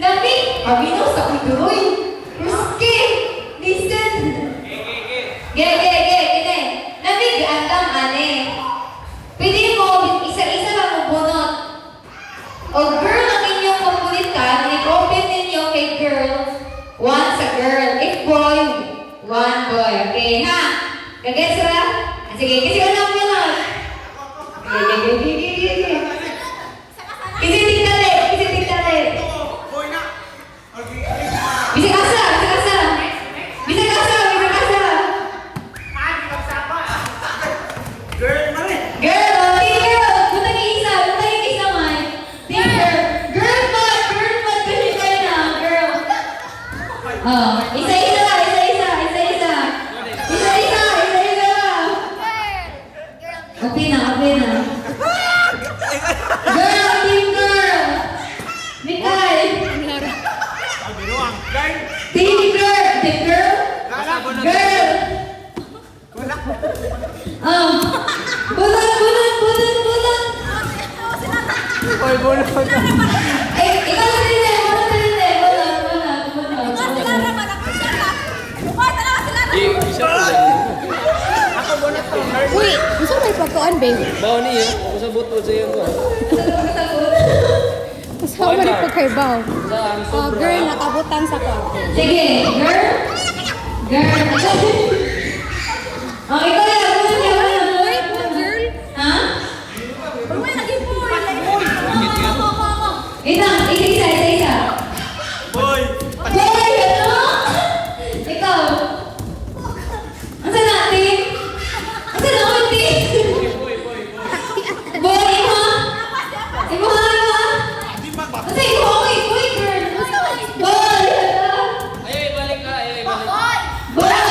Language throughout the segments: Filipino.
Tapi, abino sa kuduroy. Ruski, listen. Ge, kine. Namig atang ane. Pwede mo, isa-isa lang mo bunot. O girl ang inyong pagulitan, i-open ninyo kay girl. One sa girl. If boy, one boy. Okay, ha? Kagets ra? Sige, kasi alam mo na. Sige. Kasi tigtali. Bisa kasa. Girl, okay, girl. Butang isa man. Girl man, kasi kayo na, girl. Oh, isa-isa. Okay na. Girl, team girl. Mikay. Team girl. Girl. Bulan. Oy, bulan. Ikaw na rin eh. Uy, gusto may pagkaan, babe. Bawa niya, ako sa buto sa iyo. Kasama ni pagkaibaw. Saan? Oh, girl, nakabutang sa kwarto. Sige, girl. Oh, ikaw na. Uy, girl. Ha? Uy, naging boy. Isa. Boy! Boy, ano? Ikaw. Asa natin? Boy, Imo ha? Asa imo? Boy, girl. Boy, ano? Ay, balik ka. Boy!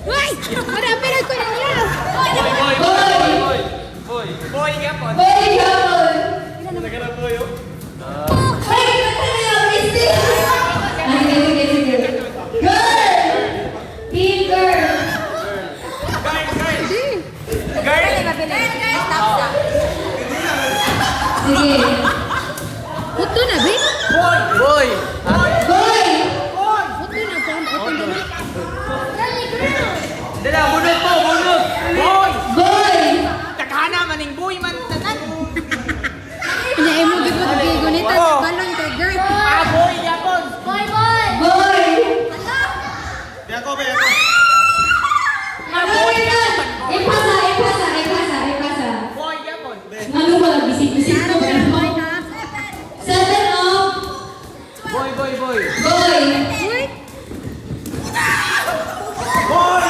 Uy, marami na ko na niya. Boy, yapon. Boy, girl! Nagana boy, oh. Ay, nagkakayaw, Misty! Sige. Girl! Team girl! Sige. Puto na, babe. Boy! Boy! Puto na, John. Open na. Dala, bunot po, bunot! Boy! Boy! Takana maning boy man tanan! Pinaay mo, gipot kay gunita. Balon kay girl. Boy, yapon! Boy! Boy na! Ipasa. Boy, yapon! Ano ba? Bisik-bisik ko. Boy na. 7 off. Boy! Boy! Uy, Boy!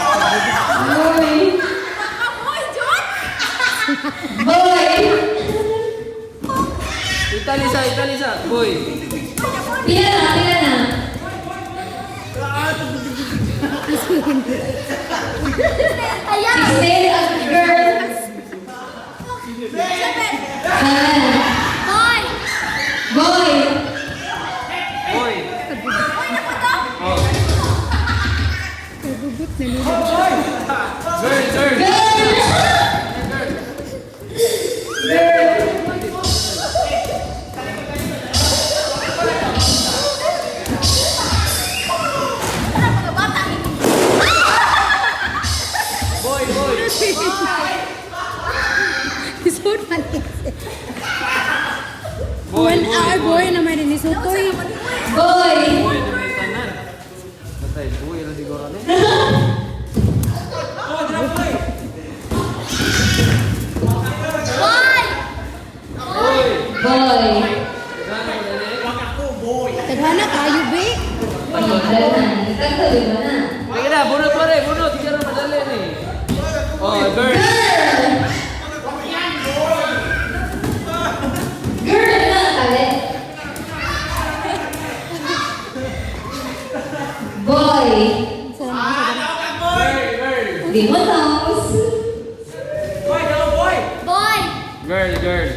Boy! Italisa! Boy! Pila na. Stay as girls. Boy! Boy! Oh. kagugot na nila. Girl! Boy! Isod man kasi. Boy! One hour boy naman rin isutoy. Boy! Boy na may tanan. Patay, boy, ano siguro na? Boy! Taghana kayo, babe. Tagtuloy mo na. Sige na, bunot pa rin, bunot. Hindi ka na madali ni. Oh, girl. Girl na tali. Boy! Di mo tapos. Girl.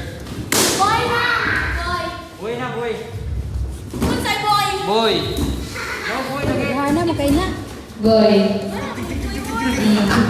Boy. Taghana mo kay na. Boy.